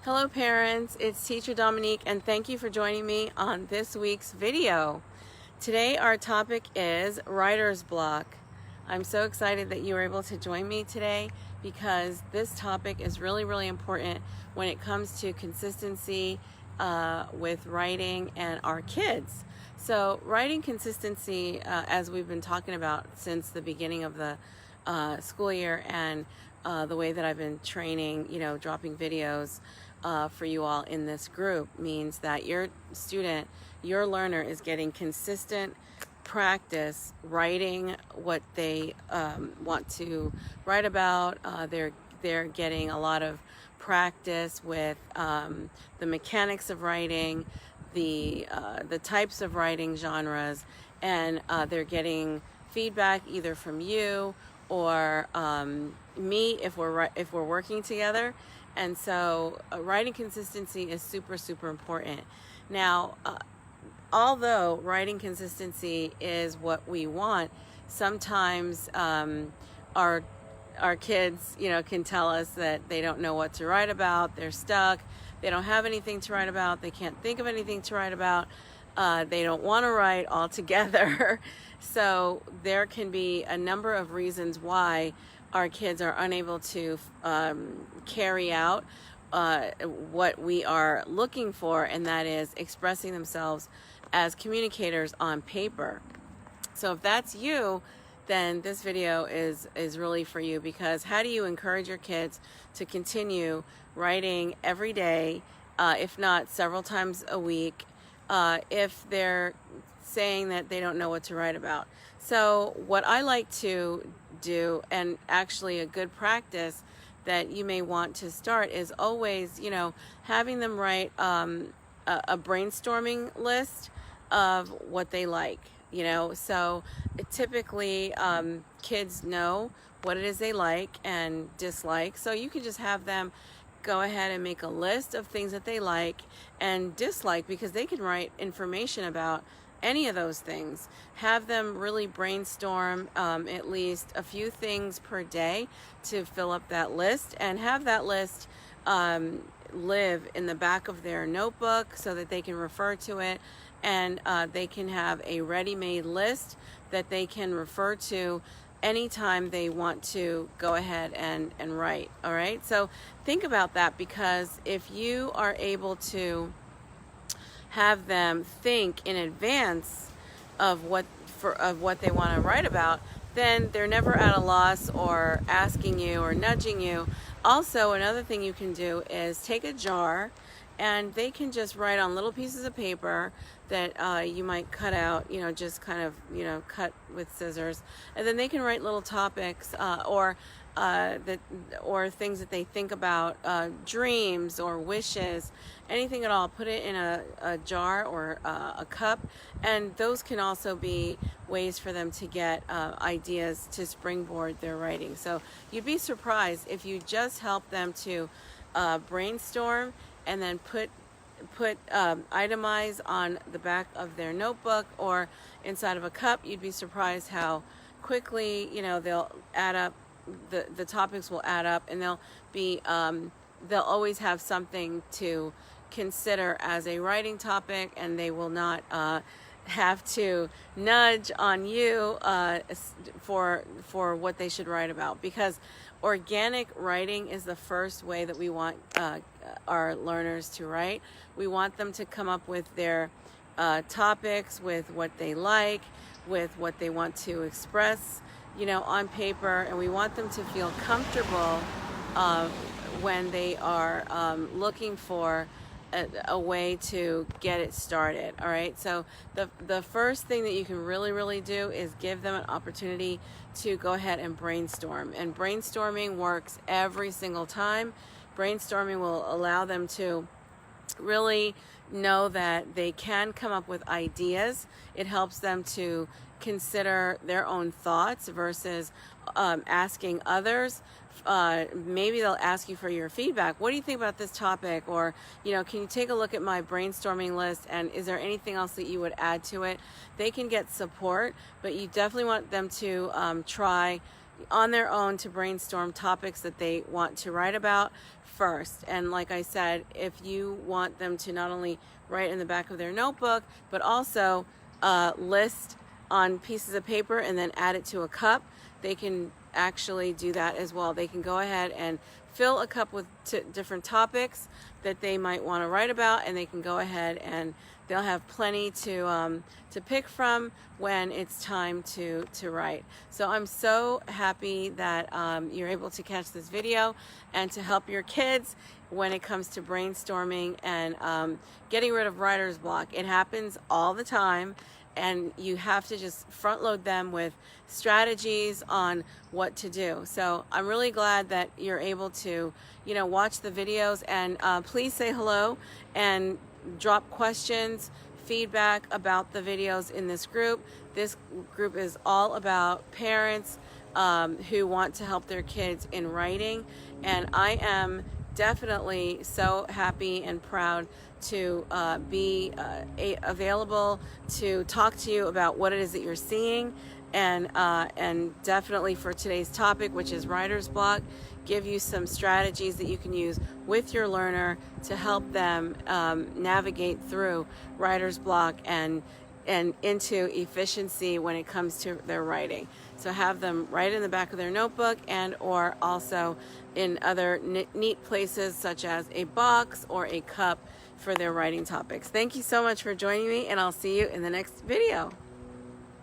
Hello parents, it's Teacher Dominique and thank you for joining me on this week's video. Today our topic is writer's block. I'm so excited that you were able to join me today because this topic is really important when it comes to consistency with writing and our kids. So writing consistency, as we've been talking about since the beginning of the school year and the way that I've been training, dropping videos for you all in this group, means that your student, your learner is getting consistent practice writing what they want to write about. They're getting a lot of practice with the mechanics of writing, the types of writing genres, and they're getting feedback either from you or me if we're working together. And so writing consistency is super important. Now, although writing consistency is what we want, sometimes our kids, can tell us that they don't know what to write about. They're stuck. They don't have anything to write about. They can't think of anything to write about. They don't want to write altogether. So there can be a number of reasons why our kids are unable to carry out what we are looking for, and that is expressing themselves as communicators on paper. So if that's you, then this video is really for you, because how do you encourage your kids to continue writing every day, if not several times a week, if they're saying that they don't know what to write about? So what I like to do, and actually a good practice that you may want to start, is always, having them write a brainstorming list of what they like. So typically kids know what it is they like and dislike, so you can just have them go ahead and make a list of things that they like and dislike, because they can write information about any of those things. Have them really brainstorm at least a few things per day to fill up that list, and have that list live in the back of their notebook so that they can refer to it, and they can have a ready-made list that they can refer to anytime they want to go ahead and write. All right, so think about that, because if you are able to have them think in advance of what they want to write about, then they're never at a loss or asking you or nudging you. Also, another thing you can do is take a jar, and they can just write on little pieces of paper that you might cut out, just kind of, cut with scissors, and then they can write little topics or things that they think about, dreams or wishes, anything at all. Put it in a jar or a cup, and those can also be ways for them to get ideas to springboard their writing. So you'd be surprised if you just help them to brainstorm and then itemize on the back of their notebook or inside of a cup. You'd be surprised how quickly they'll add up. The topics will add up, and they'll always have something to consider as a writing topic, and they will not have to nudge on you for what they should write about, because organic writing is the first way that we want our learners to write. We want them to come up with their topics, with what they like, with what they want to express, on paper, and we want them to feel comfortable when they are looking for a way to get it started. All right, so the first thing that you can really do is give them an opportunity to go ahead and brainstorm, and brainstorming works every single time. Brainstorming will allow them to really know that they can come up with ideas. It helps them to consider their own thoughts versus asking others. Maybe they'll ask you for your feedback. What do you think about this topic? Or, can you take a look at my brainstorming list, and is there anything else that you would add to it? They can get support, but you definitely want them to try on their own to brainstorm topics that they want to write about first. And like I said, if you want them to not only write in the back of their notebook, but also list on pieces of paper and then add it to a cup, they can actually do that as well. They can go ahead and fill a cup with different topics that they might want to write about, and they can go ahead and they'll have plenty to pick from when it's time to write. So I'm so happy that you're able to catch this video and to help your kids when it comes to brainstorming and getting rid of writer's block. It happens all the time, and you have to just front load them with strategies on what to do. So I'm really glad that you're able to, watch the videos, and please say hello and drop questions, feedback about the videos in this group. This group is all about parents who want to help their kids in writing, and I am definitely so happy and proud to be available to talk to you about what it is that you're seeing, and definitely for today's topic, which is writer's block, give you some strategies that you can use with your learner to help them navigate through writer's block and into efficiency when it comes to their writing. So have them write in the back of their notebook, and or also in other neat places such as a box or a cup for their writing topics. Thank you so much for joining me, and I'll see you in the next video.